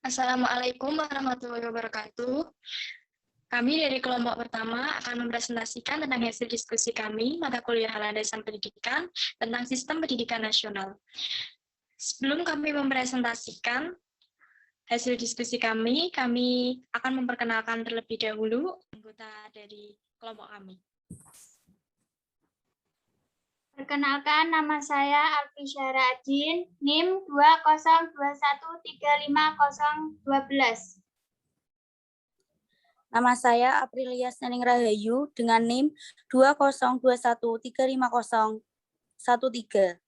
Assalamualaikum warahmatullahi wabarakatuh. Kami dari kelompok pertama akan mempresentasikan tentang hasil diskusi kami, mata kuliah landasan pendidikan, tentang sistem pendidikan nasional. Sebelum kami mempresentasikan hasil diskusi kami akan memperkenalkan terlebih dahulu anggota dari kelompok kami. Perkenalkan, nama saya Alfi Syahradin, NIM 2021350012. Nama saya Aprilia Sening Rahayu dengan NIM 2021350013.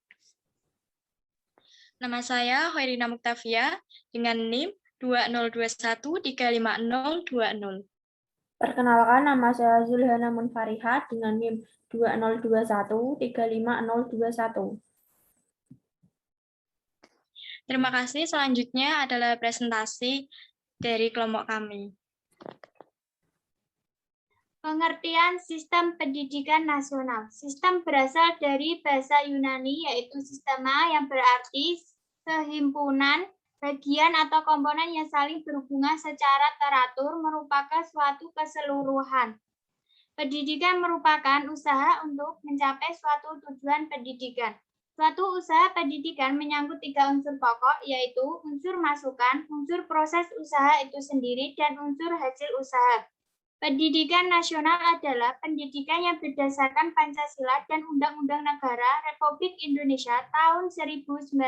Nama saya Hoirina Muktavia dengan NIM 2021350020. Perkenalkan, nama saya Zulhana Munfariha dengan NIM 2021350021. Terima kasih. Selanjutnya adalah presentasi dari kelompok kami. Pengertian sistem pendidikan nasional. Sistem berasal dari bahasa Yunani, yaitu sistema yang berarti sehimpunan, bagian atau komponen yang saling berhubungan secara teratur merupakan suatu keseluruhan. Pendidikan merupakan usaha untuk mencapai suatu tujuan pendidikan. Suatu usaha pendidikan menyangkut 3 unsur pokok, yaitu unsur masukan, unsur proses usaha itu sendiri, dan unsur hasil usaha. Pendidikan nasional adalah pendidikan yang berdasarkan Pancasila dan Undang-Undang Negara Republik Indonesia tahun 1945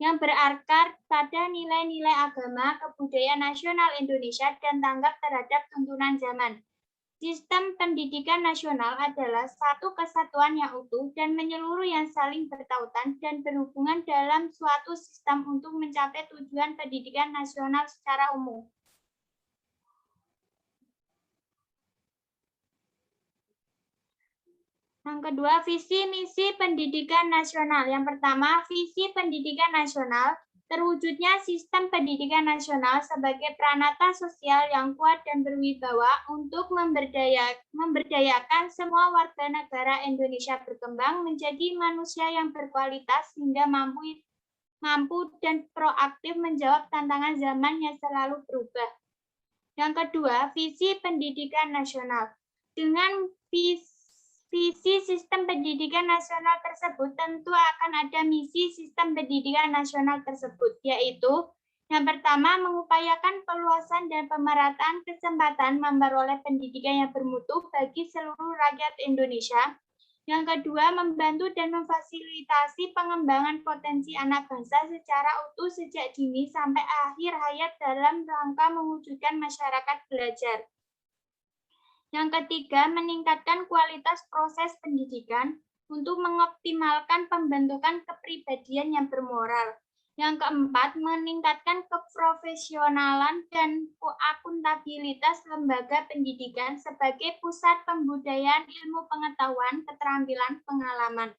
yang berakar pada nilai-nilai agama, kebudayaan nasional Indonesia, dan tanggap terhadap tuntunan zaman. Sistem pendidikan nasional adalah satu kesatuan yang utuh dan menyeluruh yang saling bertautan dan berhubungan dalam suatu sistem untuk mencapai tujuan pendidikan nasional secara umum. Yang kedua, visi misi pendidikan nasional. Yang pertama, visi pendidikan nasional, terwujudnya sistem pendidikan nasional sebagai pranata sosial yang kuat dan berwibawa untuk memberdayakan semua warga negara Indonesia berkembang menjadi manusia yang berkualitas hingga mampu dan proaktif menjawab tantangan zaman yang selalu berubah. Yang kedua, visi pendidikan nasional. Dengan visi sistem pendidikan nasional tersebut tentu akan ada misi sistem pendidikan nasional tersebut, yaitu yang pertama mengupayakan peluasan dan pemerataan kesempatan memperoleh pendidikan yang bermutu bagi seluruh rakyat Indonesia. Yang kedua, membantu dan memfasilitasi pengembangan potensi anak bangsa secara utuh sejak dini sampai akhir hayat dalam rangka mewujudkan masyarakat belajar. Yang ketiga, meningkatkan kualitas proses pendidikan untuk mengoptimalkan pembentukan kepribadian yang bermoral. Yang keempat, meningkatkan keprofesionalan dan akuntabilitas lembaga pendidikan sebagai pusat pembudayaan ilmu pengetahuan, keterampilan, pengalaman.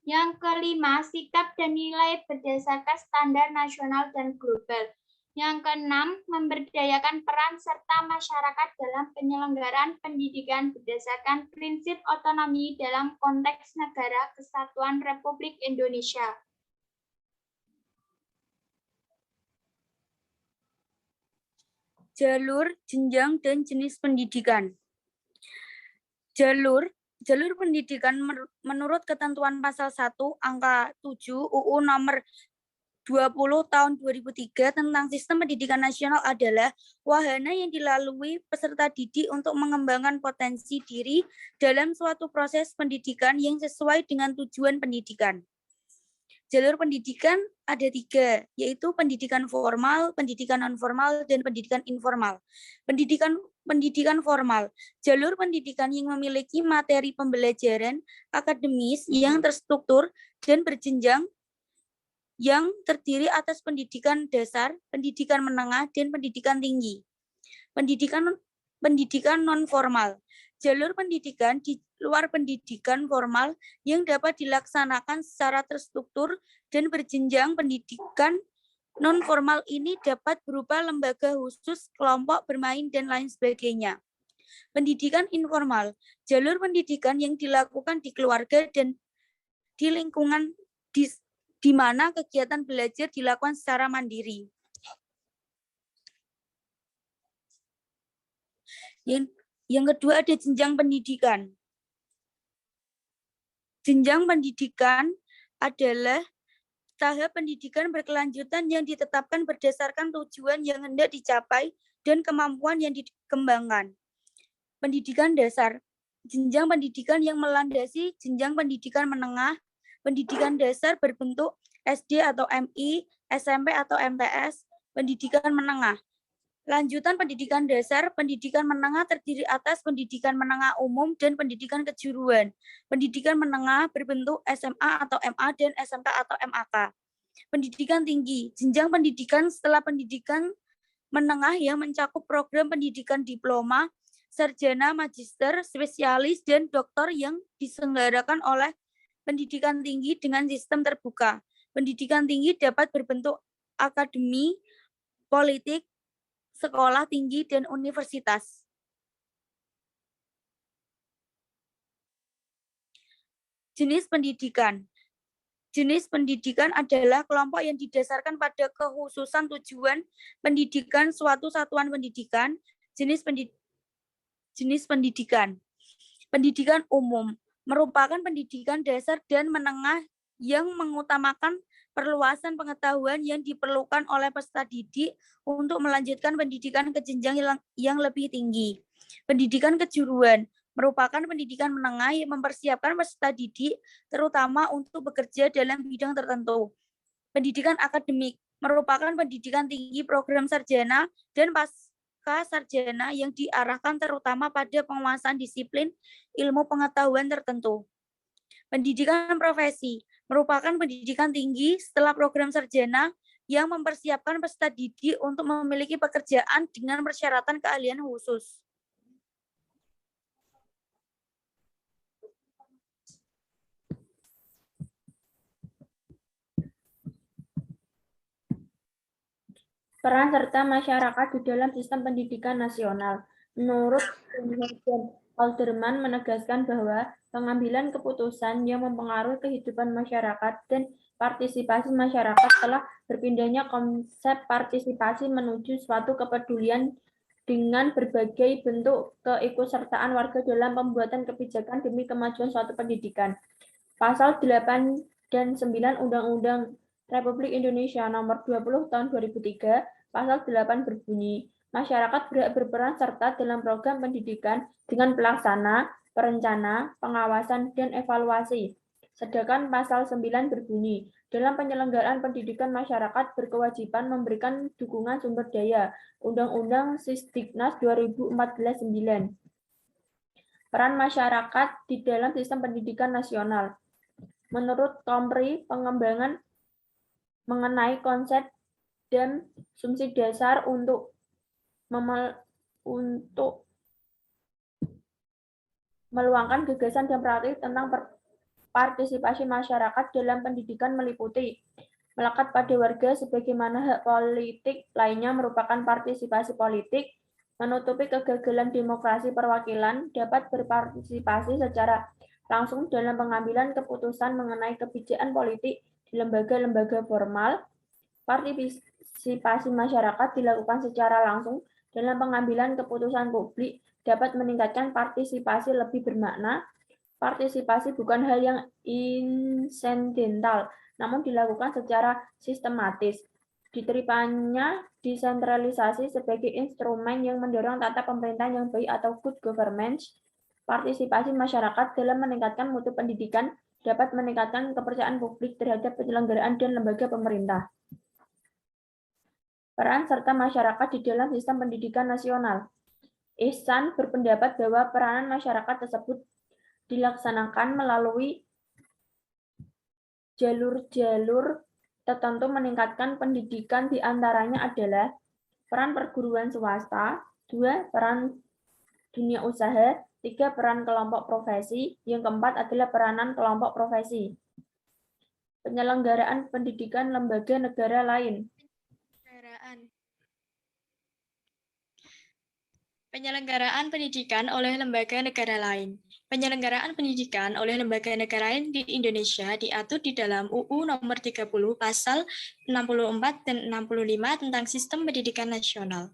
Yang kelima, sikap dan nilai berdasarkan standar nasional dan global. Yang keenam, memberdayakan peran serta masyarakat dalam penyelenggaraan pendidikan berdasarkan prinsip otonomi dalam konteks Negara Kesatuan Republik Indonesia. Jalur, jenjang, dan jenis pendidikan. Jalur pendidikan menurut ketentuan pasal 1 angka 7 UU nomor 20 tahun 2003 tentang sistem pendidikan nasional adalah wahana yang dilalui peserta didik untuk mengembangkan potensi diri dalam suatu proses pendidikan yang sesuai dengan tujuan pendidikan. Jalur pendidikan ada 3, yaitu pendidikan formal, pendidikan non-formal, dan pendidikan informal. Pendidikan formal, jalur pendidikan yang memiliki materi pembelajaran akademis yang terstruktur dan berjenjang yang terdiri atas pendidikan dasar, pendidikan menengah, dan pendidikan tinggi. Pendidikan non-formal, jalur pendidikan di luar pendidikan formal yang dapat dilaksanakan secara terstruktur dan berjenjang. Pendidikan non-formal ini dapat berupa lembaga khusus, kelompok bermain, dan lain sebagainya. Pendidikan informal, jalur pendidikan yang dilakukan di keluarga dan di lingkungan di mana kegiatan belajar dilakukan secara mandiri. Yang kedua ada jenjang pendidikan. Jenjang pendidikan adalah tahap pendidikan berkelanjutan yang ditetapkan berdasarkan tujuan yang hendak dicapai dan kemampuan yang dikembangkan. Pendidikan dasar. Jenjang pendidikan yang melandasi jenjang pendidikan menengah. Pendidikan dasar berbentuk SD atau MI, SMP atau MTS, pendidikan menengah. Lanjutan pendidikan dasar, pendidikan menengah terdiri atas pendidikan menengah umum dan pendidikan kejuruan. Pendidikan menengah berbentuk SMA atau MA dan SMK atau MAK. Pendidikan tinggi, jenjang pendidikan setelah pendidikan menengah yang mencakup program pendidikan diploma, sarjana, magister, spesialis, dan doktor yang diselenggarakan oleh pendidikan tinggi dengan sistem terbuka. Pendidikan tinggi dapat berbentuk akademi, politik, sekolah tinggi, dan universitas. Jenis pendidikan. Jenis pendidikan adalah kelompok yang didasarkan pada kekhususan tujuan pendidikan suatu satuan pendidikan. Jenis pendidikan. Pendidikan umum merupakan pendidikan dasar dan menengah yang mengutamakan perluasan pengetahuan yang diperlukan oleh peserta didik untuk melanjutkan pendidikan ke jenjang yang lebih tinggi. Pendidikan kejuruan merupakan pendidikan menengah yang mempersiapkan peserta didik terutama untuk bekerja dalam bidang tertentu. Pendidikan akademik merupakan pendidikan tinggi program sarjana dan pasca sarjana yang diarahkan terutama pada penguasaan disiplin ilmu pengetahuan tertentu. Pendidikan profesi merupakan pendidikan tinggi setelah program sarjana yang mempersiapkan peserta didik untuk memiliki pekerjaan dengan persyaratan keahlian khusus. Peran serta masyarakat di dalam sistem pendidikan nasional. Menurut Alderman menegaskan bahwa pengambilan keputusan yang mempengaruhi kehidupan masyarakat dan partisipasi masyarakat telah berpindahnya konsep partisipasi menuju suatu kepedulian dengan berbagai bentuk keikutsertaan warga dalam pembuatan kebijakan demi kemajuan suatu pendidikan. Pasal 8 dan 9 Undang-Undang Republik Indonesia Nomor 20 Tahun 2003, Pasal 8 berbunyi, masyarakat berhak berperan serta dalam program pendidikan dengan pelaksana, perencana, pengawasan, dan evaluasi. Sedangkan Pasal 9 berbunyi, dalam penyelenggaraan pendidikan masyarakat berkewajiban memberikan dukungan sumber daya. Undang-Undang Sisdiknas 2014-9. Peran masyarakat di dalam sistem pendidikan nasional. Menurut Tomri, pengembangan mengenai konsep dan asumsi dasar untuk meluangkan gagasan dan praktik tentang partisipasi masyarakat dalam pendidikan meliputi melekat pada warga sebagaimana hak politik lainnya merupakan partisipasi politik, menutupi kegagalan demokrasi perwakilan, dapat berpartisipasi secara langsung dalam pengambilan keputusan mengenai kebijakan politik di lembaga-lembaga formal. Partisipasi masyarakat dilakukan secara langsung dalam pengambilan keputusan publik dapat meningkatkan partisipasi lebih bermakna. Partisipasi bukan hal yang insidental, namun dilakukan secara sistematis. Diterimanya desentralisasi sebagai instrumen yang mendorong tata pemerintahan yang baik atau good governance. Partisipasi masyarakat dalam meningkatkan mutu pendidikan dapat meningkatkan kepercayaan publik terhadap penyelenggaraan dan lembaga pemerintah. Peran serta masyarakat di dalam sistem pendidikan nasional. Ihsan berpendapat bahwa peranan masyarakat tersebut dilaksanakan melalui jalur-jalur tertentu meningkatkan pendidikan, diantaranya adalah peran perguruan swasta, 2. Peran dunia usaha, 3. Peran kelompok profesi, yang keempat adalah peranan kelompok profesi. Penyelenggaraan pendidikan lembaga negara lain. Penyelenggaraan pendidikan oleh lembaga negara lain. Penyelenggaraan pendidikan oleh lembaga negara di Indonesia diatur di dalam UU Nomor 30 Pasal 64 dan 65 tentang Sistem Pendidikan Nasional.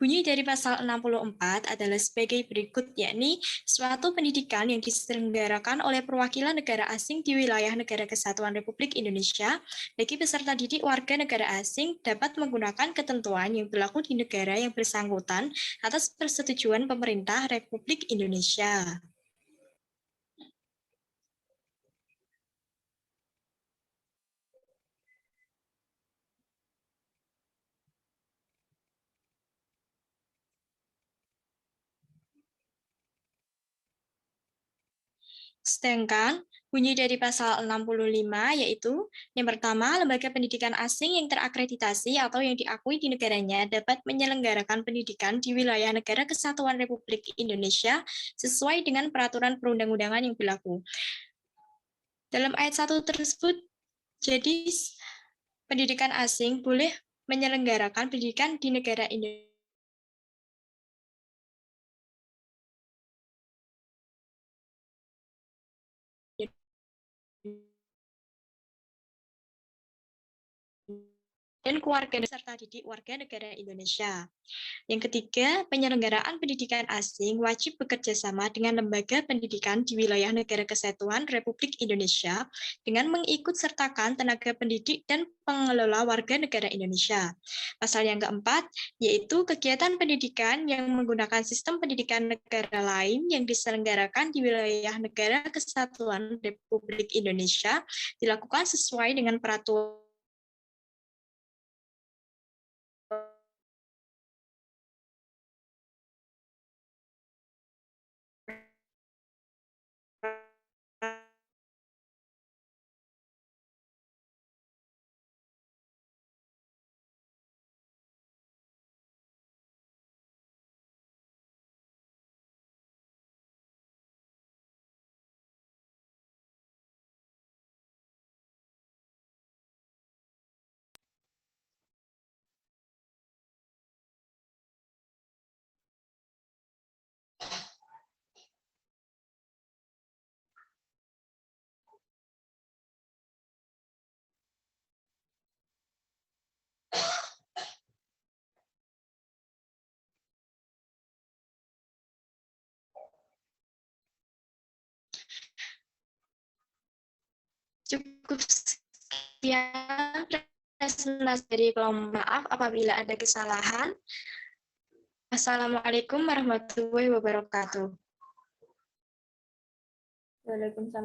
Bunyi dari pasal 64 adalah sebagai berikut, yakni suatu pendidikan yang diselenggarakan oleh perwakilan negara asing di wilayah Negara Kesatuan Republik Indonesia bagi peserta didik warga negara asing dapat menggunakan ketentuan yang berlaku di negara yang bersangkutan atas persetujuan pemerintah Republik Indonesia. Sedangkan bunyi dari pasal 65 yaitu yang pertama, lembaga pendidikan asing yang terakreditasi atau yang diakui di negaranya dapat menyelenggarakan pendidikan di wilayah Negara Kesatuan Republik Indonesia sesuai dengan peraturan perundang-undangan yang berlaku. Dalam ayat 1 tersebut, jadi pendidikan asing boleh menyelenggarakan pendidikan di negara Indonesia dan keluarga serta didik warga negara Indonesia. Yang ketiga, penyelenggaraan pendidikan asing wajib bekerja sama dengan lembaga pendidikan di wilayah Negara Kesatuan Republik Indonesia dengan mengikut sertakan tenaga pendidik dan pengelola warga negara Indonesia. Pasal yang keempat, yaitu kegiatan pendidikan yang menggunakan sistem pendidikan negara lain yang diselenggarakan di wilayah Negara Kesatuan Republik Indonesia dilakukan sesuai dengan peraturan Cukup sekian presentasi dari kelompok. Maaf apabila ada kesalahan. Assalamualaikum warahmatullahi wabarakatuh. Waalaikumsalam.